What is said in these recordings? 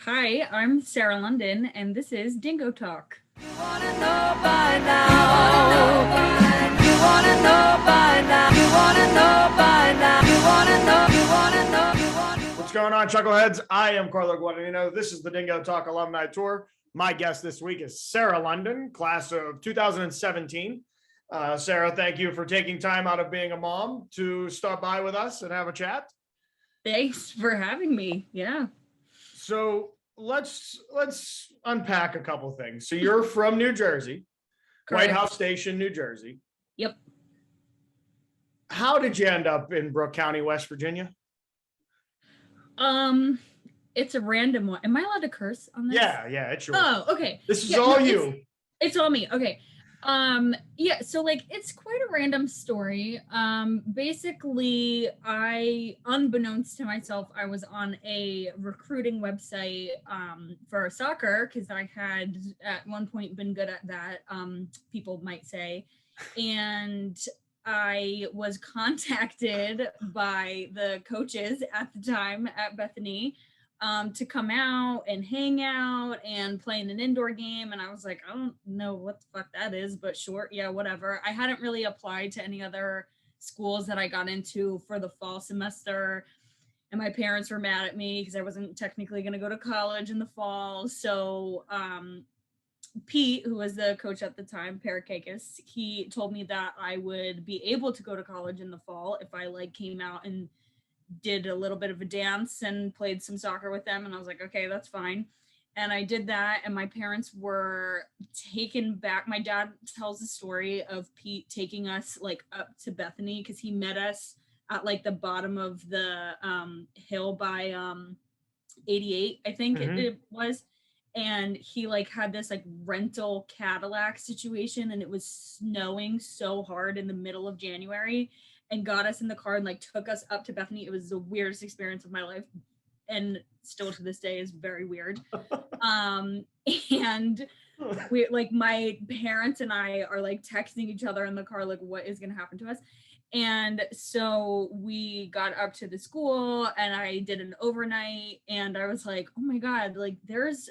Hi, I'm Sarah London, and this is Dingo Talk. You wanna know by now. You wanna know by now. You wanna know by now. You wanna know. You wanna know. You wanna know. What's going on, Chuckleheads? I am Carlo Guadagnino. This is the Dingo Talk Alumni Tour. My guest this week is Sarah London, class of 2017. Sarah, thank you for taking time out of being a mom to stop by with us and have a chat. Thanks for having me. Yeah. So let's unpack a couple things. So you're from New Jersey, Correct. White House Station, New Jersey. Yep. How did you end up in Brooke County, West Virginia? It's a random one. Am I allowed to curse on this? Yeah, it's yours. Oh, okay. This is all you. It's all me. Okay. Yeah, so like it's quite a random story. Basically, unbeknownst to myself, I was on a recruiting website for soccer because I had at one point been good at that, people might say. And I was contacted by the coaches at the time at Bethany to come out and hang out and play in an indoor game. And I was like, I don't know what the fuck that is, but sure. Yeah, whatever. I hadn't really applied to any other schools that I got into for the fall semester. And my parents were mad at me because I wasn't technically going to go to college in the fall. So Pete, who was the coach at the time, Parakakis, he told me that I would be able to go to college in the fall if I like came out and did a little bit of a dance and played some soccer with them. And I was like, okay, that's fine. And I did that. And my parents were taken back. My dad tells the story of Pete taking us like up to Bethany because he met us at like the bottom of the hill by 88, I think it was. And he like had this like rental Cadillac situation and it was snowing so hard in the middle of January and got us in the car and like took us up to Bethany. It was the weirdest experience of my life and still to this day is very weird. And we like my parents and I are like texting each other in the car like what is going to happen to us. And so we got up to the school and I did an overnight and I was like, oh my God, like there's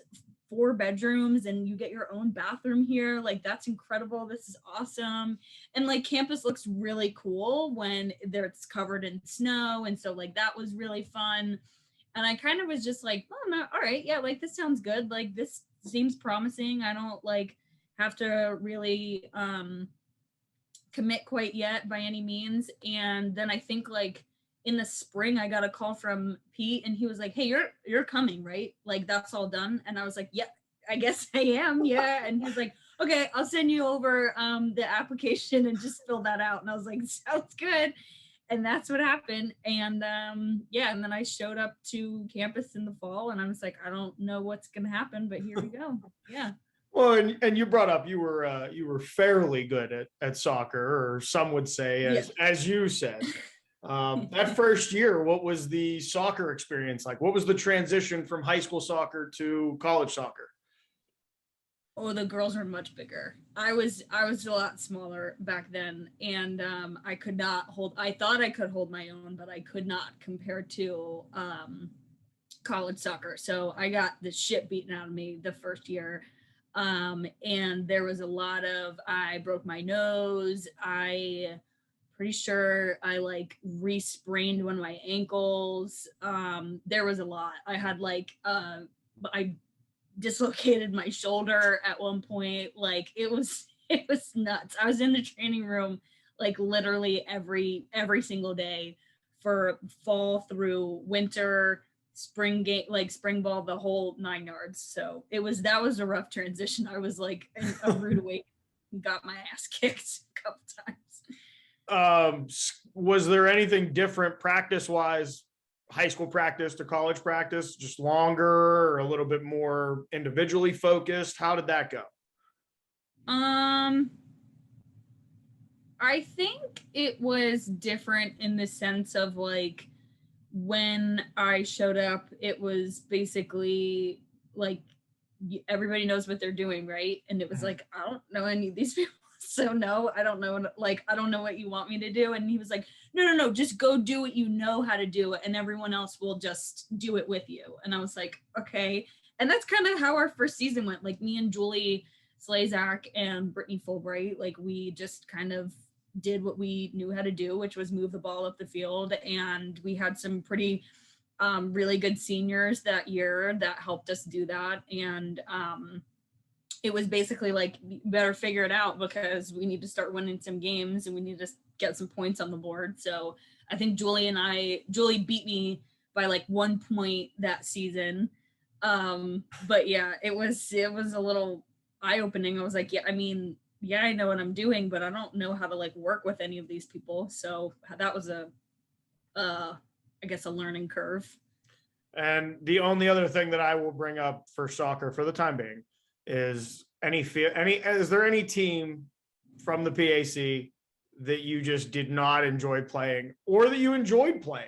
4 bedrooms and you get your own bathroom here. Like that's incredible. This is awesome. And like campus looks really cool when it's covered in snow. And so like that was really fun. And I kind of was just like, oh no, all right, yeah, like this sounds good. Like this seems promising. I don't like have to really commit quite yet by any means. And then I think like in the spring I got a call from Pete and he was like, hey, you're coming, right? Like that's all done. And I was like, yeah, I guess I am. Yeah. And he's like, okay, I'll send you over the application and just fill that out. And I was like, sounds good. And that's what happened. And yeah, and then I showed up to campus in the fall and I was like, I don't know what's gonna happen, but here we go. Yeah. Well, and you brought up you were fairly good at soccer, or some would say, as you said. That first year, what was the soccer experience like? What was the transition from high school soccer to college soccer? Oh, the girls were much bigger. I was a lot smaller back then, and I thought I could hold my own, but I could not compared to college soccer. So I got the shit beaten out of me the first year. And there was a lot of, I broke my nose. Pretty sure I like re-sprained one of my ankles. There was a lot. I had like, I dislocated my shoulder at one point. Like it was nuts. I was in the training room like literally every single day for fall through winter, spring game, like spring ball, the whole 9 yards. So that was a rough transition. I was like a rude awakening, got my ass kicked a couple times. Was there anything different practice wise, high school practice to college practice, just longer or a little bit more individually focused? How did that go? I think it was different in the sense of like when I showed up, it was basically like everybody knows what they're doing, right? And it was like, I don't know any of these people. So no, I don't know. Like, I don't know what you want me to do. And he was like, no, just go do what you know how to do. And everyone else will just do it with you. And I was like, okay. and that's kind of how our first season went. Like me and Julie Slazak and Brittany Fulbright, like we just kind of did what we knew how to do, which was move the ball up the field. And we had some pretty really good seniors that year that helped us do that. And it was basically like, better figure it out because we need to start winning some games and we need to get some points on the board. So I think Julie beat me by like 1 point that season. But yeah, it was a little eye-opening. I was like, I know what I'm doing, but I don't know how to like work with any of these people. So that was I guess a learning curve. And the only other thing that I will bring up for soccer for the time being is is there any team from the PAC that you just did not enjoy playing or that you enjoyed playing?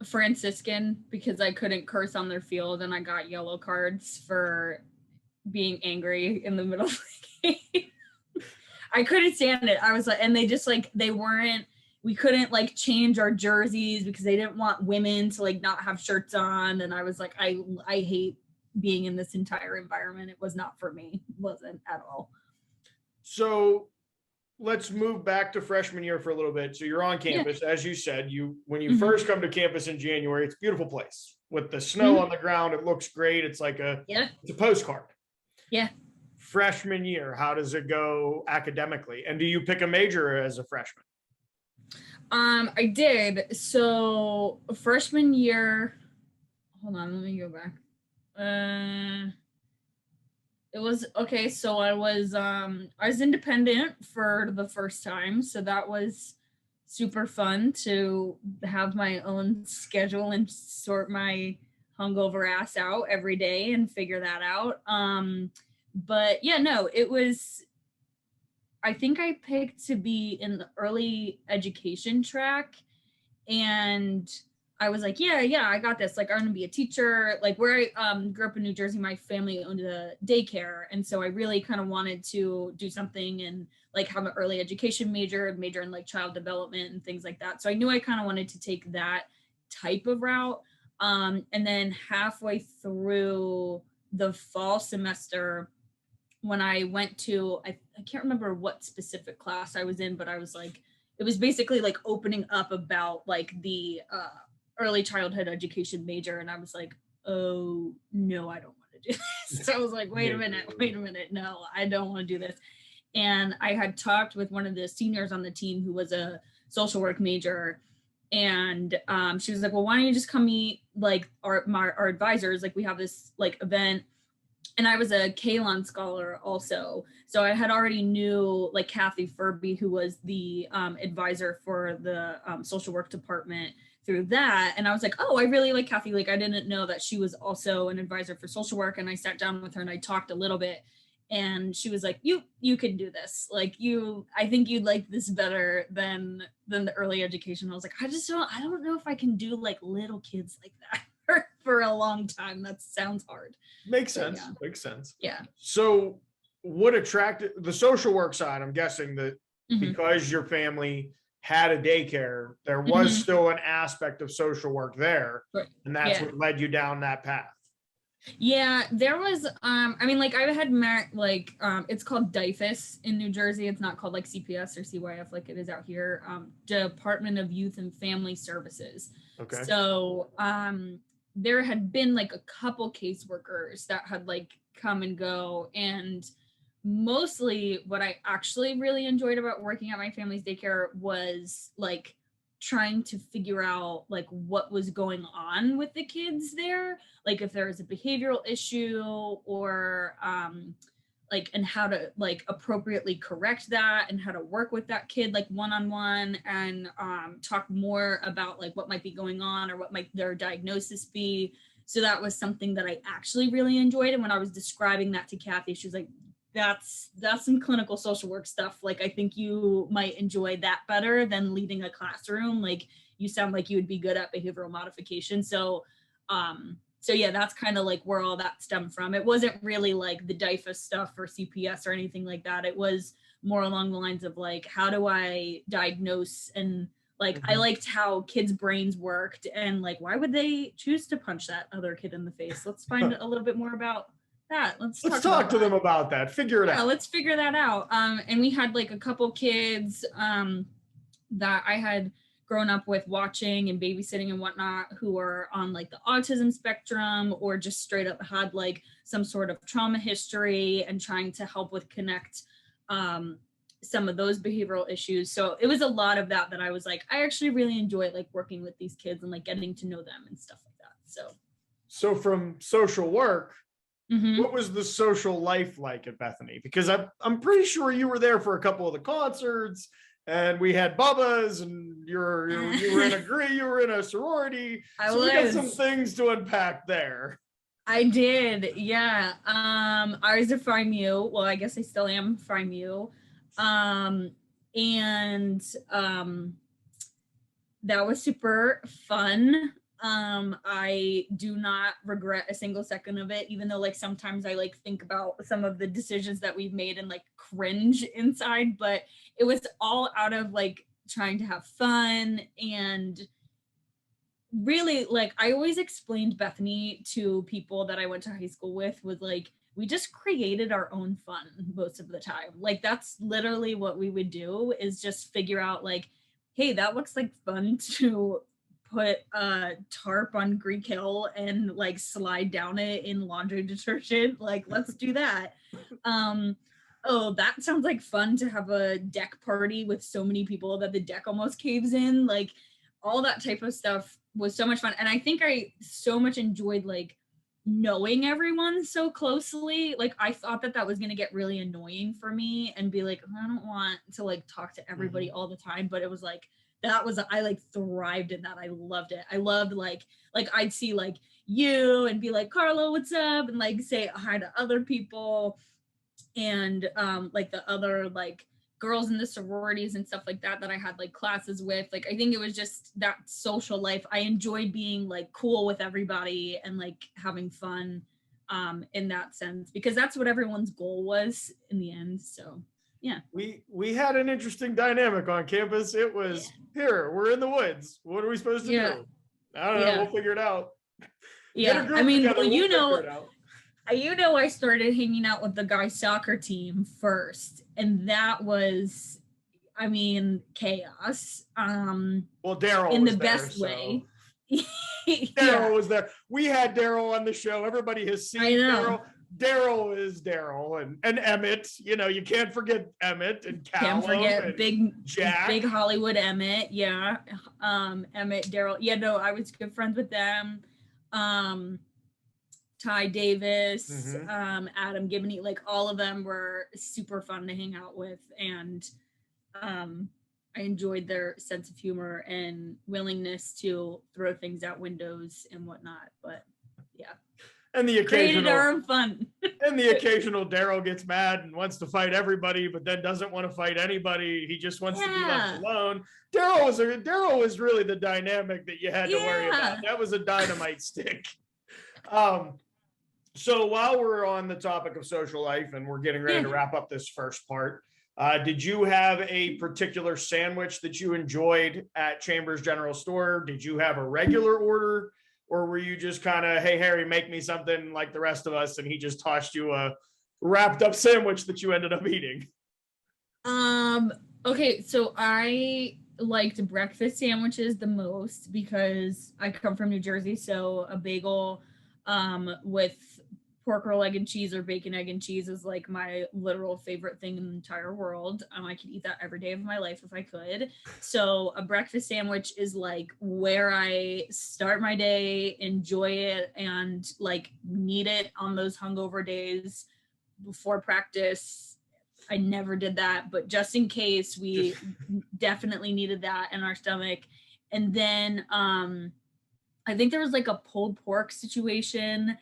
Franciscan, because I couldn't curse on their field and I got yellow cards for being angry in the middle of the game. I couldn't stand it. I was like, and they just like, we couldn't like change our jerseys because they didn't want women to like not have shirts on. And I was like, I hate being in this entire environment. It was not for me. It wasn't at all. So let's move back to freshman year for a little bit. So you're on campus, as you said, when you first come to campus in January, it's a beautiful place with the snow on the ground. It looks great. It's like it's a postcard. Yeah. Freshman year, how does it go academically? And do you pick a major as a freshman? I did. So freshman year, hold on, let me go back. It was okay. So I was independent for the first time. So that was super fun to have my own schedule and sort my hungover ass out every day and figure that out. But yeah, no, it was, I think I picked to be in the early education track, and I was like, yeah, I got this. Like, I'm going to be a teacher. Like, where I grew up in New Jersey, my family owned a daycare. And so I really kind of wanted to do something and like have an early education major in like child development and things like that. So I knew I kind of wanted to take that type of route. And then halfway through the fall semester, when I went to, I can't remember what specific class I was in, but I was like, it was basically like opening up about like the early childhood education major. And I was like, oh no, I don't want to do this. So I was like, wait a minute. No, I don't want to do this. And I had talked with one of the seniors on the team who was a social work major. And she was like, well, why don't you just come meet like our advisors? Like we have this like event. And I was a Kalon scholar also. So I had already knew like Kathy Furby, who was the advisor for the social work department through that. And I was like, oh, I really like Kathy. Like I didn't know that she was also an advisor for social work. And I sat down with her and I talked a little bit. And she was like, you can do this. Like I think you'd like this better than the early education. I was like, I don't know if I can do like little kids like that for a long time. That sounds hard. Makes sense. Yeah. Makes sense. Yeah. So what attracted the social work side? I'm guessing that because your family had a daycare, there was still an aspect of social work there. Right. And that's what led you down that path. Yeah, there was, I mean, like I had it's called DIFUS in New Jersey. It's not called like CPS or CYF like it is out here. Department of Youth and Family Services. Okay. So, there had been like a couple caseworkers that had like come and go, and mostly what I actually really enjoyed about working at my family's daycare was like trying to figure out like what was going on with the kids there, like if there was a behavioral issue or like, and how to like appropriately correct that and how to work with that kid like one-on-one, and talk more about like what might be going on or what might their diagnosis be. So that was something that I actually really enjoyed. And when I was describing that to Kathy, she was like, that's some clinical social work stuff. Like, I think you might enjoy that better than leading a classroom. Like, you sound like you would be good at behavioral modification. So yeah, that's kind of like where all that stemmed from. It wasn't really like the DIFUS stuff or CPS or anything like that. It was more along the lines of like, how do I diagnose and Like I liked how kids' brains worked, and like why would they choose to punch that other kid in the face? Let's find a little bit more about that. Let's talk to them about that. Figure it out. Let's figure that out. And we had like a couple kids that I had grown up with watching and babysitting and whatnot who were on like the autism spectrum or just straight up had like some sort of trauma history and trying to help with connect some of those behavioral issues. So it was a lot of that I was like, I actually really enjoy like working with these kids and like getting to know them and stuff like that. So from social work, what was the social life like at Bethany? Because I'm pretty sure you were there for a couple of the concerts, and we had Bubba's, and you were in a sorority. We got some things to unpack there. I did, yeah. I was at FIMU. Well, I guess I still am FIMU. That was super fun. I do not regret a single second of it, even though like sometimes I like think about some of the decisions that we've made and like cringe inside, but it was all out of like trying to have fun. And really, like I always explained Bethany to people that I went to high school with was like, we just created our own fun most of the time. Like that's literally what we would do, is just figure out like, hey, that looks like fun to put a tarp on Greek Hill and like slide down it in laundry detergent. Like, let's do that. Oh, that sounds like fun to have a deck party with so many people that the deck almost caves in. Like all that type of stuff was so much fun. And I think I so much enjoyed like knowing everyone so closely. Like I thought that was going to get really annoying for me and be like, I don't want to like talk to everybody all the time. But it was like, I like thrived in that. I loved it. I loved like I'd see like you and be like, Carlo, what's up? And like say hi to other people and like the other like girls in the sororities and stuff like that I had like classes with. Like I think it was just that social life. I enjoyed being like cool with everybody and like having fun in that sense, because that's what everyone's goal was in the end. So yeah, we had an interesting dynamic on campus. It was here, we're in the woods, what are we supposed to do? I don't know, we'll figure it out. I mean, well, you know I started hanging out with the guys soccer team first, and that was, I mean, chaos. Well, Daryl in was the there, best way. Daryl was there. We had Daryl on the show. Everybody has seen Daryl. Daryl is Daryl, and Emmett. You know, you can't forget Emmett and Callum. Can't forget big Hollywood Emmett. Yeah, Emmett, Daryl. Yeah, no, I was good friends with them. Ty Davis, Adam Gibney, like all of them were super fun to hang out with, and I enjoyed their sense of humor and willingness to throw things out windows and whatnot. But yeah. And the occasional our own fun. And the occasional Daryl gets mad and wants to fight everybody, but then doesn't want to fight anybody. He just wants to be left alone. Daryl was really the dynamic that you had to worry about. That was a dynamite stick. So while we're on the topic of social life and we're getting ready to wrap up this first part, did you have a particular sandwich that you enjoyed at Chambers General Store? Did you have a regular order? Or were you just kind of, hey, Harry, make me something like the rest of us, and he just tossed you a wrapped up sandwich that you ended up eating? Okay, so I liked breakfast sandwiches the most because I come from New Jersey, so a bagel with pork roll, egg and cheese, or bacon, egg and cheese is like my literal favorite thing in the entire world. I could eat that every day of my life if I could. So a breakfast sandwich is like where I start my day, enjoy it, and like need it on those hungover days before practice. I never did that, but just in case, we definitely needed that in our stomach. And then I think there was like a pulled pork situation.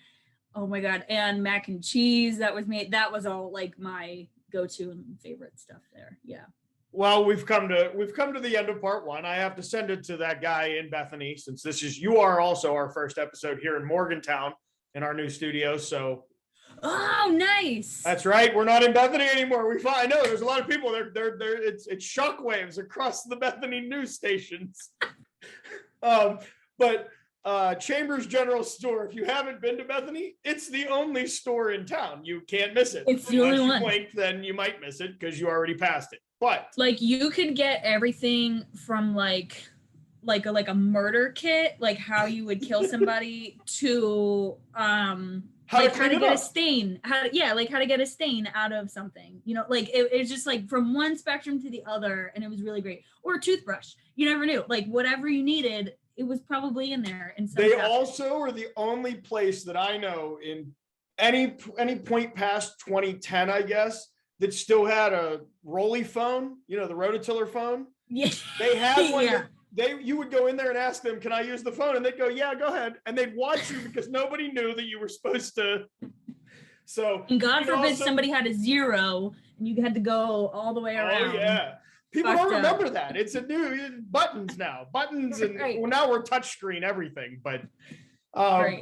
Oh my God. And mac and cheese that was made. That was all like my go-to and favorite stuff there. Yeah. Well, we've come to the end of part one. I have to send it to that guy in Bethany, since you are also our first episode here in Morgantown in our new studio. So Oh, nice. That's right. We're not in Bethany anymore. I know there's a lot of people. It's shockwaves across the Bethany news stations. But Chambers General Store. If you haven't been to Bethany, it's the only store in town. You can't miss it. It's the only Unless you one. blink, then you might miss it because you already passed it. But like you could get everything from like a murder kit, like how you would kill somebody, to how like to how to clean it get a up. stain, like how to get a stain out of something, like it's just like from one spectrum to the other, and it was really great. Or a toothbrush, you never knew, like whatever you needed, it was probably in there. And They also are the only place that I know in any point past 2010, I guess, that still had a rolly phone, the rototiller phone. Yeah, they had one. Yeah. You would go in there and ask them, can I use the phone? And they'd go, yeah, go ahead. And they'd watch you because nobody knew that you were supposed to. So, and God forbid somebody had a 0 and you had to go all the way around. Oh yeah. People don't remember that. It's a new buttons now. Buttons, and Right. well, now we're touchscreen everything. But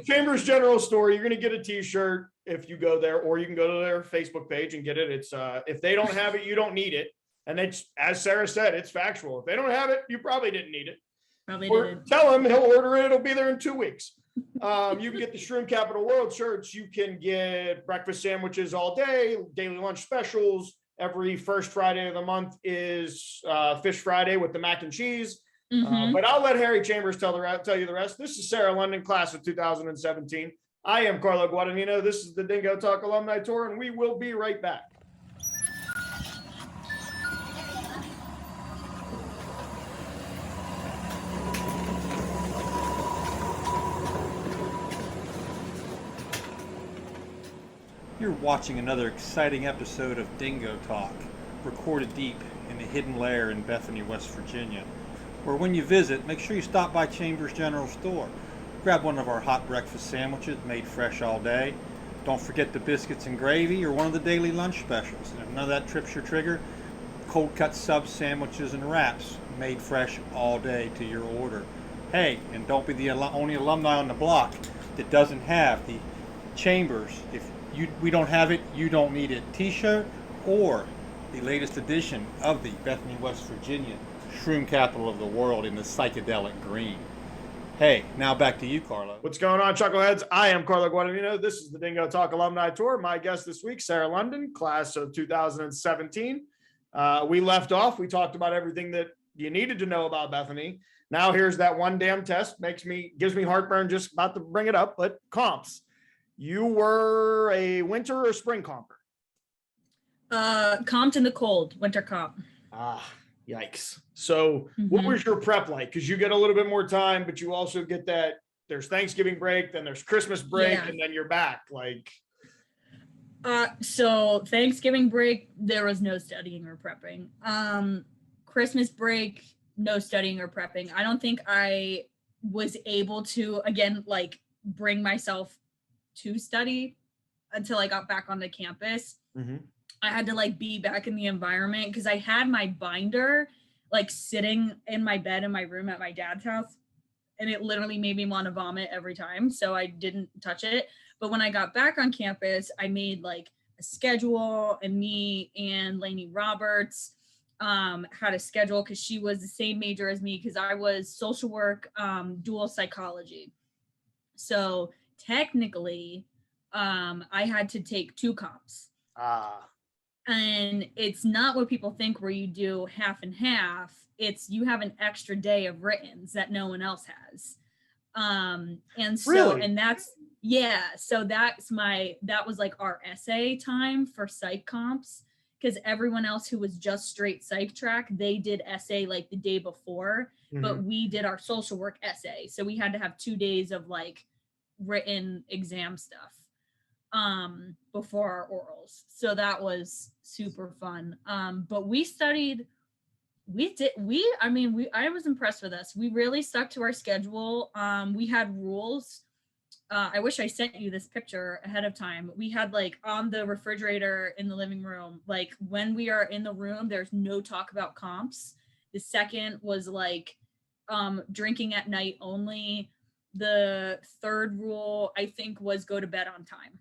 Chambers General Store, you're going to get a T-shirt if you go there, or you can go to their Facebook page and get it. It's if they don't have it, you don't need it. And it's, as Sarah said, it's factual. If they don't have it, you probably didn't need it. Didn't. Tell him, he'll order it. It'll be there in 2 weeks. You can get the Shroom Capital World shirts. You can get breakfast sandwiches all day, daily lunch specials. Every first Friday of the month is Fish Friday with the mac and cheese. But I'll let Harry Chambers tell you the rest. This is Sarah London, class of 2017. I am Carlo Guadagnino. This is the Dingo Talk Alumni Tour, and we will be right back. You're watching another exciting episode of Dingo Talk, recorded deep in the hidden lair in Bethany, West Virginia, where when you visit, make sure you stop by Chambers General Store. Grab one of our hot breakfast sandwiches made fresh all day. Don't forget the biscuits and gravy or one of the daily lunch specials. And if none of that trips your trigger, cold cut subs, sandwiches, and wraps made fresh all day to your order. Hey, and don't be the only alumni on the block that doesn't have the Chambers. If we don't have it, you don't need it t-shirt, or the latest edition of the Bethany, West Virginia Shroom Capital of the World in the psychedelic green. Hey, now back to you, Carlo. What's going on, Chuckleheads? I am Carlo Guadagnino. This is the Dingo Talk Alumni Tour. My guest this week, Sarah London, class of 2017. We left off. We talked about everything that you needed to know about Bethany. Now here's that one damn test. Gives me heartburn just about to bring it up, but comps. You were a winter or spring comper? Comped in the cold, winter comp. Yikes. So what was your prep like? Because you get a little bit more time, but you also get that there's Thanksgiving break, then there's Christmas break, and then you're back. So Thanksgiving break, there was no studying or prepping. Christmas break, no studying or prepping. I don't think I was able to, again, bring myself to study until I got back onto campus. I had to be back in the environment because I had my binder sitting in my bed in my room at my dad's house, and it literally made me want to vomit every time, so I didn't touch it. But when I got back on campus, I made a schedule, and me and Lainey Roberts had a schedule because she was the same major as me, because I was social work, dual psychology. So technically, I had to take 2 comps. And it's not what people think where you do half and half. It's you have an extra day of writtens that no one else has. And so, really? And that's, so that was our essay time for psych comps, because everyone else who was just straight psych track, they did essay the day before, but we did our social work essay. So we had to have 2 days of written exam stuff before our orals. So that was super fun. But we studied, I was impressed with us. We really stuck to our schedule. We had rules. I wish I sent you this picture ahead of time. We had on the refrigerator in the living room, when we are in the room, there's no talk about comps. The second was drinking at night only. The third rule, I think, was go to bed on time.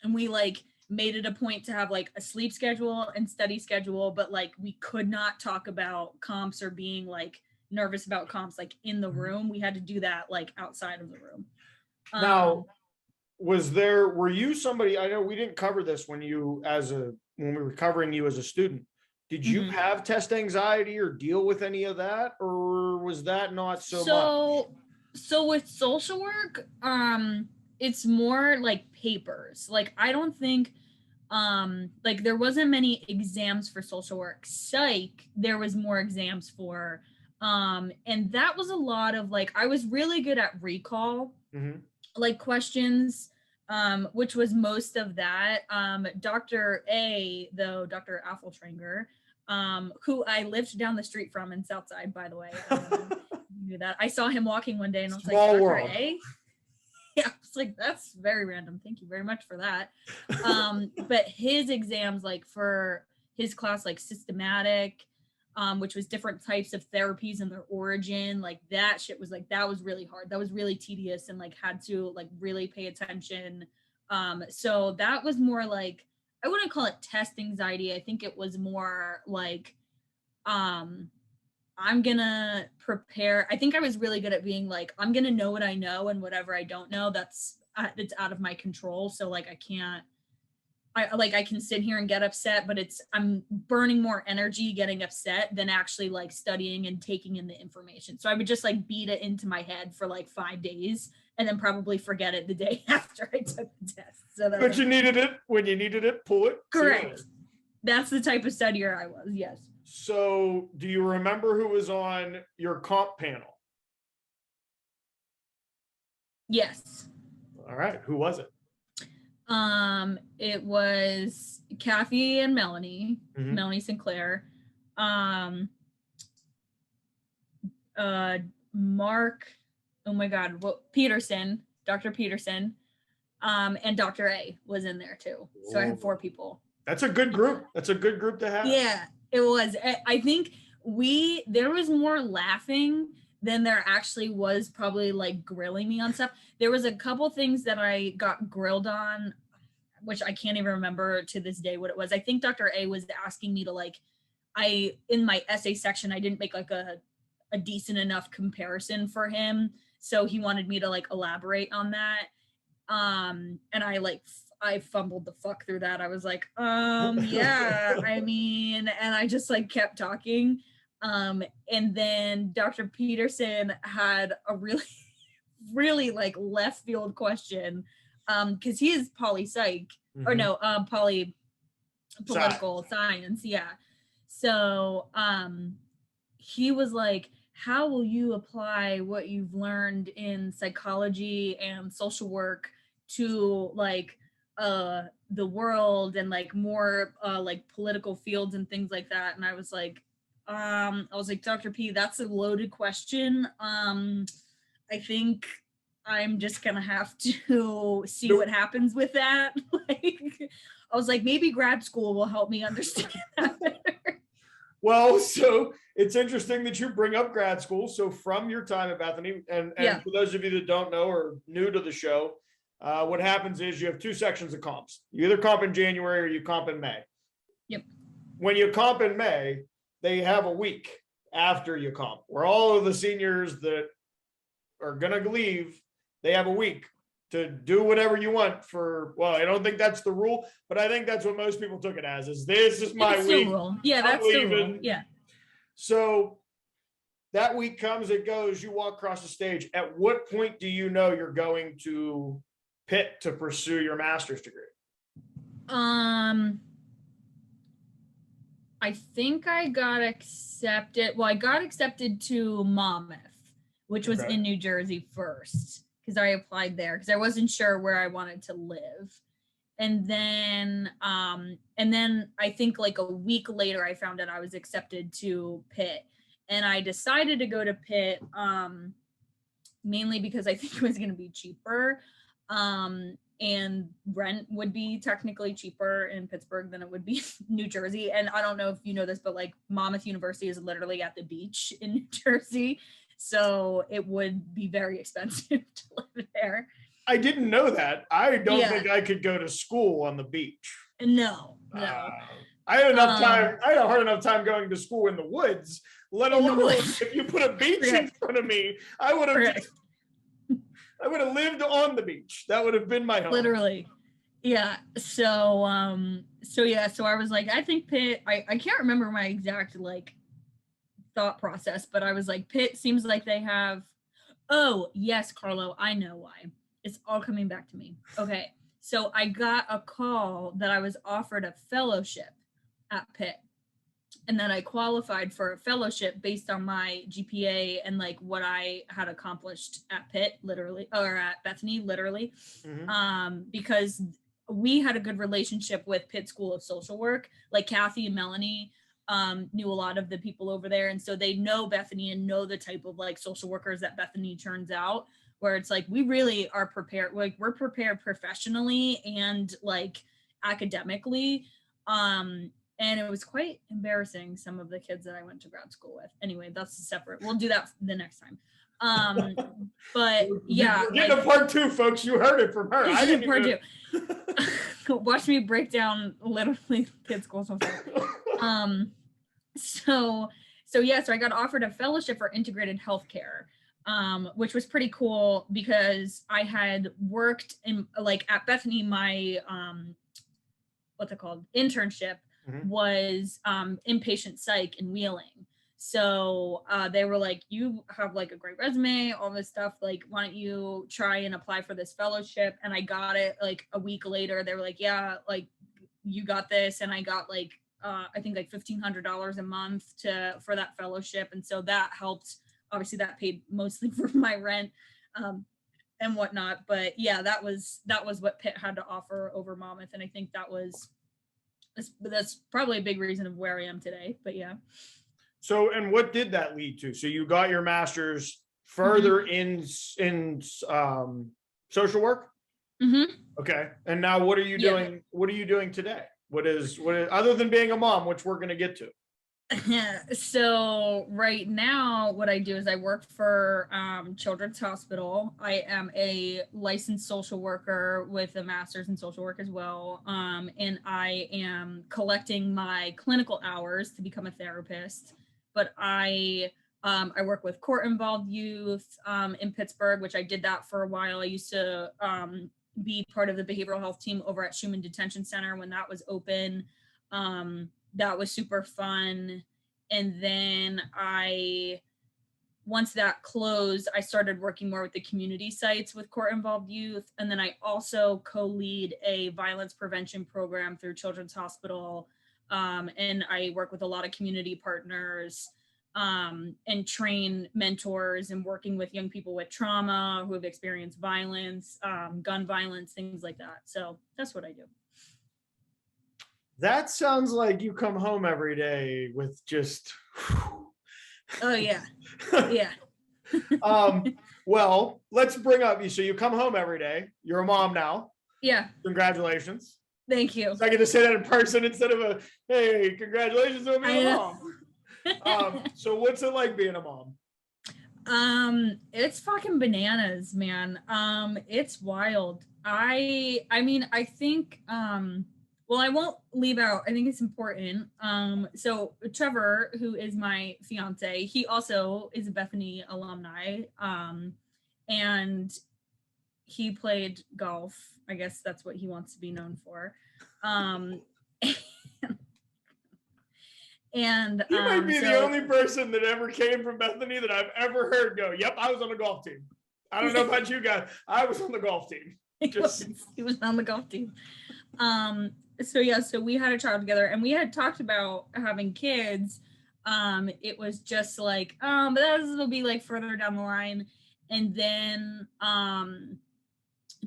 and we like made it a point to have like a sleep schedule and study schedule, but like we could not talk about comps or being like nervous about comps like in the room. We had to do that like outside of the room. Now, were you somebody, I know we didn't cover this when we were covering you as a student. Did you have test anxiety or deal with any of that, or was that not so much? So with social work, it's more like papers. Like I don't think like there wasn't many exams for social work. Psych, there was more exams for and that was a lot of like I was really good at recall, like questions, which was most of that. Dr. Affeltranger, who I lived down the street from in Southside, by the way. You knew that. I saw him walking one day and I was Small like, Dr. world. A? Yeah, I was like, that's very random. Thank you very much for that. But his exams, like for his class, like systematic, which was different types of therapies and their origin, like that shit was like, that was really hard. That was really tedious and like had to like really pay attention. So that was more like, I wouldn't call it test anxiety. I think it was more like, I'm gonna prepare. I think I was really good at being like, I'm gonna know what I know, and whatever I don't know, it's out of my control. So like I can sit here and get upset, but I'm burning more energy getting upset than actually like studying and taking in the information. So I would just like beat it into my head for like 5 days and then probably forget it the day after I took the test. So that But you needed it when you needed it, pull it. Correct. That's the type of studier I was. Yes. So do you remember who was on your comp panel? Yes. All right. Who was it? It was Kathy and Melanie, Melanie Sinclair, Mark, oh my God, Peterson, Dr. Peterson, and Dr. A was in there too. So I had 4 people. That's a good group. That's a good group to have. Yeah, it was. I think there was more laughing than there actually was probably like grilling me on stuff. There was a couple things that I got grilled on, which I can't even remember to this day what it was. I think Dr. A was asking me to like, in my essay section, I didn't make like a decent enough comparison for him. So he wanted me to like elaborate on that. And I fumbled the fuck through that. I was like, yeah, I mean, and I just like kept talking. And then Dr. Peterson had a really, really like left field question. Because he is poli-psych, or no, political science. Yeah. So he was like, how will you apply what you've learned in psychology and social work to like the world and like more like political fields and things like that? And I was like, Dr. P, that's a loaded question. I think I'm just gonna have to see what happens with that. Like, I was like, maybe grad school will help me understand that better. Well, so it's interesting that you bring up grad school. So from your time at Bethany, and for those of you that don't know or new to the show, what happens is you have 2 sections of comps. You either comp in January or you comp in May. Yep. When you comp in May, they have a week after you comp where all of the seniors that are going to leave, they have a week to do whatever you want for, well, I don't think that's the rule, but I think that's what most people took it as, is this is my week. Rule. Yeah, that's the rule. Yeah. So that week comes, it goes, you walk across the stage. At what point do you know you're going to Pitt to pursue your master's degree? I think I got accepted. Well, I got accepted to Monmouth, which was in New Jersey first, because I applied there because I wasn't sure where I wanted to live. And then I think like a week later, I found out I was accepted to Pitt, and I decided to go to Pitt mainly because I think it was going to be cheaper. And rent would be technically cheaper in Pittsburgh than it would be in New Jersey. And I don't know if you know this, but like Monmouth University is literally at the beach in New Jersey. So it would be very expensive to live there. I didn't know that. I don't Yeah. think I could go to school on the beach. No. I had enough time. I had a hard enough time going to school in the woods, let In the alone woods. if you put a beach in front of me, I would have Correct. I would have lived on the beach. That would have been my home. Literally. Yeah. So I was like, I think Pitt, I can't remember my exact like thought process, but I was like, Pitt seems like they have, oh yes, Carlo, I know why. It's all coming back to me. Okay. So I got a call that I was offered a fellowship at Pitt. And then I qualified for a fellowship based on my GPA and like what I had accomplished at Pitt, literally, or at Bethany, literally, because we had a good relationship with Pitt School of Social Work. Like Kathy and Melanie knew a lot of the people over there, and so they know Bethany and know the type of like social workers that Bethany turns out. Where it's like we really are prepared, like we're prepared professionally and like academically. And it was quite embarrassing, some of the kids that I went to grad school with. Anyway, that's separate. We'll do that the next time. But yeah. We're getting a part 2, folks. You heard it from her. I didn't part 2. Watch me break down literally Pitt School so far. So I got offered a fellowship for integrated healthcare. Which was pretty cool because I had worked in like at Bethany, my what's it called? Internship was inpatient psych in Wheeling. So they were like, you have like a great resume, all this stuff. Like, why don't you try and apply for this fellowship? And I got it like a week later. They were like, yeah, like you got this. And I got like, I think like $1,500 a month for that fellowship. And so that helped. Obviously that paid mostly for my rent and whatnot. But yeah, that was what Pitt had to offer over Monmouth. And I think that's probably a big reason of where I am today. But yeah. So, and what did that lead to? So you got your master's further in social work? Okay. And now what are you doing? What are you doing today? What is other than being a mom, which we're going to get to? So right now what I do is I work for Children's Hospital. I am a licensed social worker with a master's in social work as well. And I am collecting my clinical hours to become a therapist. But I work with court-involved youth in Pittsburgh, which I did that for a while. I used to be part of the behavioral health team over at Schumann Detention Center when that was open. That was super fun. And then once that closed, I started working more with the community sites with court-involved youth. And then I also co-lead a violence prevention program through Children's Hospital. And I work with a lot of community partners and train mentors and working with young people with trauma who have experienced violence, gun violence, things like that. So that's what I do. That sounds like you come home every day with just. Oh yeah, yeah. Well, let's bring up you. So you come home every day. You're a mom now. Yeah. Congratulations. Thank you. So I get to say that in person instead of a hey, congratulations on being a mom. So what's it like being a mom? It's fucking bananas, man. It's wild. I mean, I think well, I won't leave out, I think it's important. So Trevor, who is my fiance, he also is a Bethany alumni. And he played golf. I guess that's what he wants to be known for. And you might be the only person that ever came from Bethany that I've ever heard go, yep, I was on the golf team. I don't know about you guys. I was on the golf team. He was on the golf team. So we had a child together and we had talked about having kids. It was just like, but that will be like further down the line. And then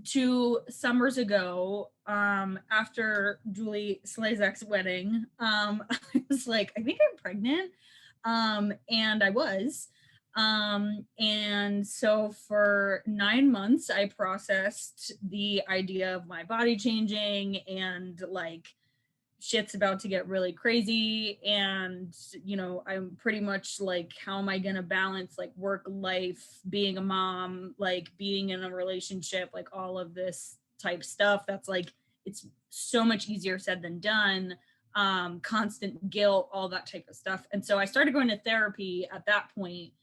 2 summers ago, after Julie Slazak's wedding, I was like, I think I'm pregnant. And I was. And so for 9 months, I processed the idea of my body changing and like shit's about to get really crazy, and you know, I'm pretty much like, how am I gonna balance like work life, being a mom, like being in a relationship, like all of this type stuff that's like, it's so much easier said than done. Constant guilt, all that type of stuff. And so I started going to therapy at that point,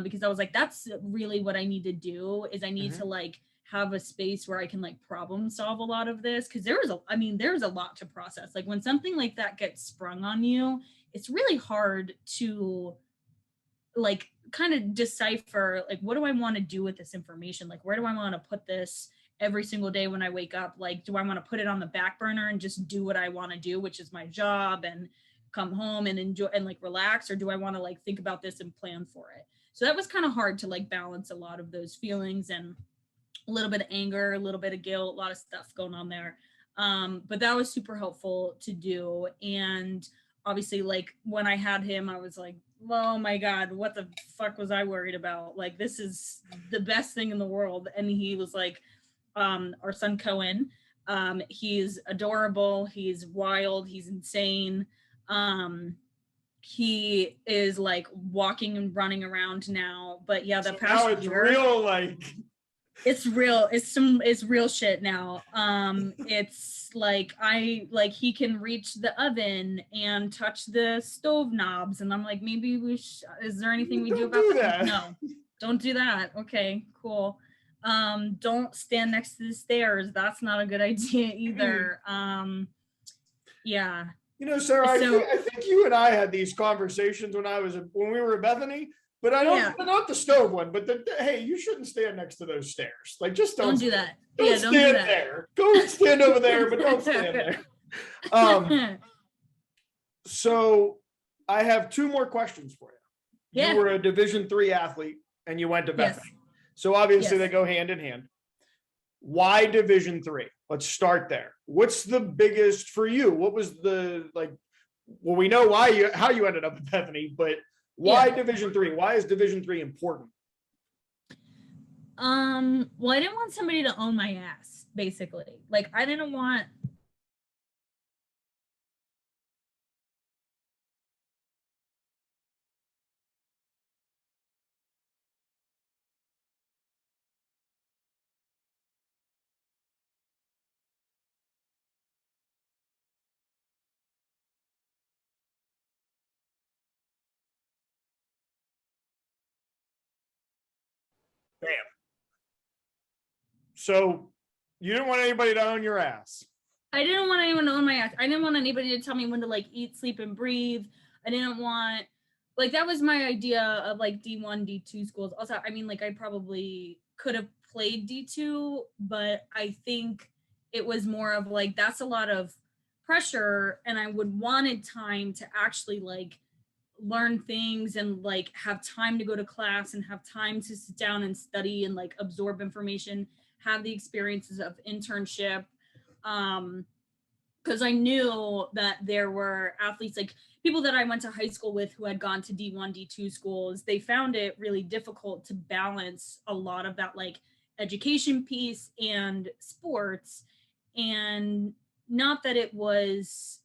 because I was like, that's really what I need to do, is I need to like have a space where I can like problem solve a lot of this. Cause there's a lot to process. Like when something like that gets sprung on you, it's really hard to like kind of decipher, like, what do I want to do with this information? Like, where do I want to put this every single day when I wake up? Like, do I want to put it on the back burner and just do what I want to do, which is my job, and come home and enjoy and like relax? Or do I want to like think about this and plan for it? So that was kind of hard to like balance a lot of those feelings, and a little bit of anger, a little bit of guilt, a lot of stuff going on there. But that was super helpful to do. And obviously, like when I had him, I was like, oh my God, what the fuck was I worried about? Like, this is the best thing in the world. And he was like, our son Cohen, he's adorable, he's wild, he's insane. He is like walking and running around now. But yeah, the So past now it's year, real, like it's real. It's real shit now. It's like he can reach the oven and touch the stove knobs, and I'm like, maybe is there anything we do about that? No, don't do that. Okay, cool. Don't stand next to the stairs. That's not a good idea either. Yeah. You know, Sarah, I think you and I had these conversations when we were at Bethany, but I don't, not the stove one, but hey, you shouldn't stand next to those stairs. Like, just don't do that. Don't stand there. Go stand over there, but don't stand there. So I have two more questions for you. Yeah. You were a Division III athlete and you went to Bethany. Yes. So obviously they go hand in hand. Why Division III? Let's start there. What's the biggest for you? What was the well, we know how you ended up at Bethany, but why Division III? Why is Division III important? Well, I didn't want somebody to own my ass, basically. Like, I didn't want Bam. So you didn't want anybody to own your ass. I didn't want anyone to own my ass. I didn't want anybody to tell me when to like eat, sleep, and breathe. I didn't want, like, that was my idea of like D1, D2 schools. Also, I mean, like, I probably could have played D2, but I think it was more of like, that's a lot of pressure, and I would wanted time to actually like learn things and like have time to go to class and have time to sit down and study and like absorb information, have the experiences of internship. Because I knew that there were athletes, like people that I went to high school with who had gone to D1, D2 schools. They found it really difficult to balance a lot of that like education piece and sports. And not that it was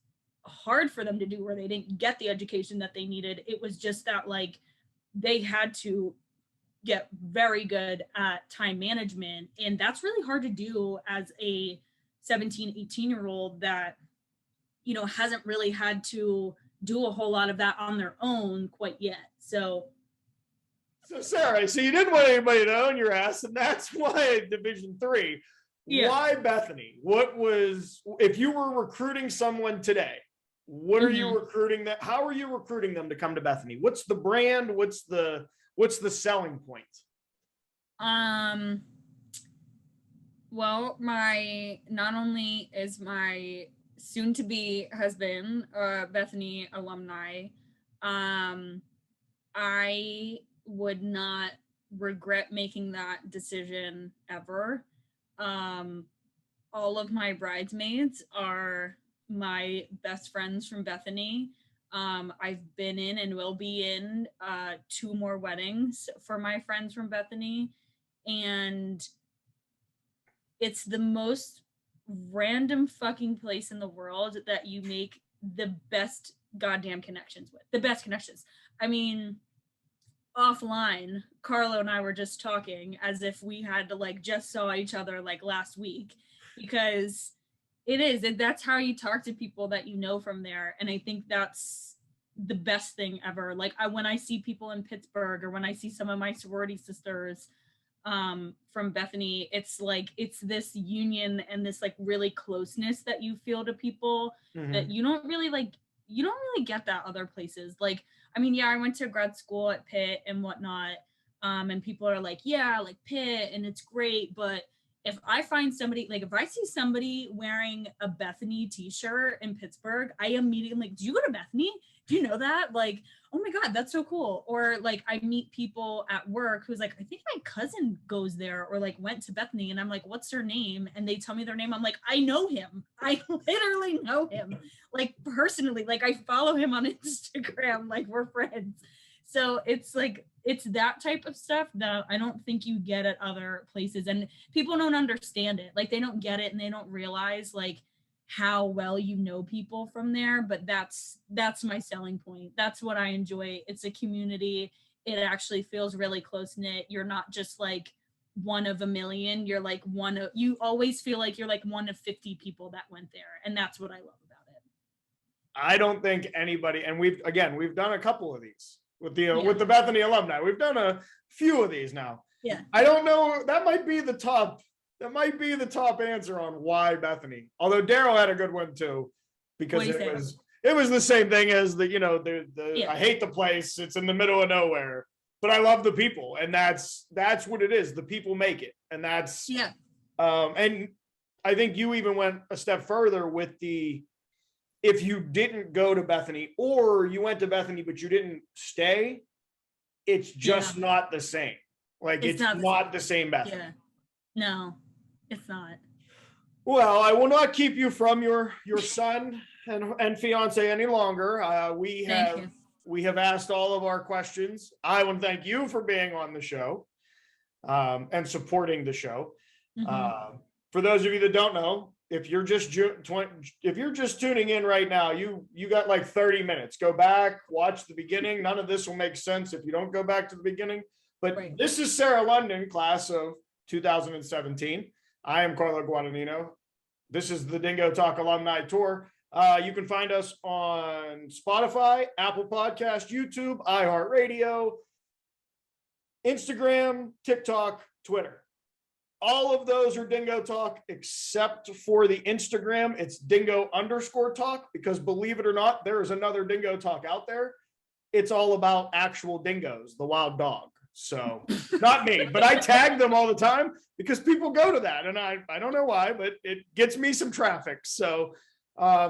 hard for them to do, where they didn't get the education that they needed. It was just that like they had to get very good at time management, and that's really hard to do as a 17, 18-year-old that, you know, hasn't really had to do a whole lot of that on their own quite yet. So Sarah, so you didn't want anybody to own your ass, and that's why Division III. Why Bethany? What was, if you were recruiting someone today, what are you recruiting that? How are you recruiting them to come to Bethany? What's the brand? What's the selling point? Well, not only is my soon-to-be husband, Bethany alumni, I would not regret making that decision ever. All of my bridesmaids are my best friends from Bethany. I've been in and will be in 2 more weddings for my friends from Bethany. And it's the most random fucking place in the world that you make the best goddamn connections with. The best connections. I mean, offline, Carlo and I were just talking as if we had to like just saw each other like last week, because that's how you talk to people that you know from there. And I think that's the best thing ever. Like when I see people in Pittsburgh, or when I see some of my sorority sisters from Bethany, it's like it's this union and this like really closeness that you feel to people that you don't really get that other places. Like, I mean, yeah, I went to grad school at Pitt and whatnot, and people are like, yeah, like Pitt and it's great, but if I find somebody, like if I see somebody wearing a Bethany t-shirt in Pittsburgh, I immediately like, do you go to Bethany? Do you know that? Like, oh my God, that's so cool. Or like I meet people at work who's like, I think my cousin goes there or like went to Bethany, and I'm like, what's their name? And they tell me their name. I'm like, I know him. I literally know him, like personally, like I follow him on Instagram, like we're friends. So it's like, it's that type of stuff that I don't think you get at other places, and people don't understand it. Like they don't get it and they don't realize like how well you know people from there. But that's my selling point. That's what I enjoy. It's a community. It actually feels really close knit. You're not just like one of a million. You're like you always feel like you're like one of 50 people that went there. And that's what I love about it. I don't think anybody, and we've done a couple of these with the Bethany alumni. We've done a few of these now. Yeah. I don't know. That might be the top answer on why Bethany. Although Daryl had a good one too, because it was the same thing as I hate the place. It's in the middle of nowhere, but I love the people, and that's what it is. The people make it, and that's and I think you even went a step further with if you didn't go to Bethany, or you went to Bethany but you didn't stay, it's just not the same. Like it's not the same Bethany. Yeah. No, it's not. Well, I will not keep you from your son and fiance any longer. We have asked all of our questions. I want to thank you for being on the show and supporting the show. For those of you that don't know, if you're just tuning in right now, you got like 30 minutes. Go back, watch the beginning. None of this will make sense if you don't go back to the beginning. But This is Sarah London, class of 2017. I am Carlo Guadagnino. This is the Dingo Talk Alumni Tour. You can find us on Spotify, Apple Podcast, YouTube, iHeartRadio, Instagram, TikTok, Twitter. All of those are Dingo Talk, except for the Instagram. It's Dingo_Talk, because believe it or not, there is another Dingo Talk out there. It's all about actual dingoes, the wild dog. So not me, but I tag them all the time because people go to that, and I don't know why, but it gets me some traffic. So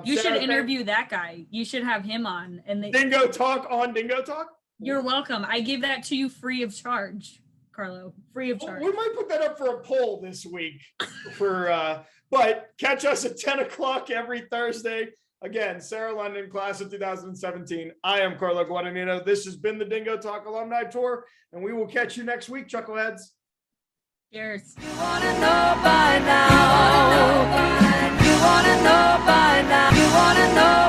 you should interview that guy. You should have him on. And Dingo Talk on Dingo Talk. You're welcome. I give that to you free of charge, Carlo. Free of charge. We might put that up for a poll this week. But catch us at 10 o'clock every Thursday. Again, Sarah London, class of 2017. I am Carlo Guadagnino. This has been the Dingo Talk Alumni Tour, and we will catch you next week, Chuckleheads. Cheers. You wanna know by now. You wanna know by now. You wanna know.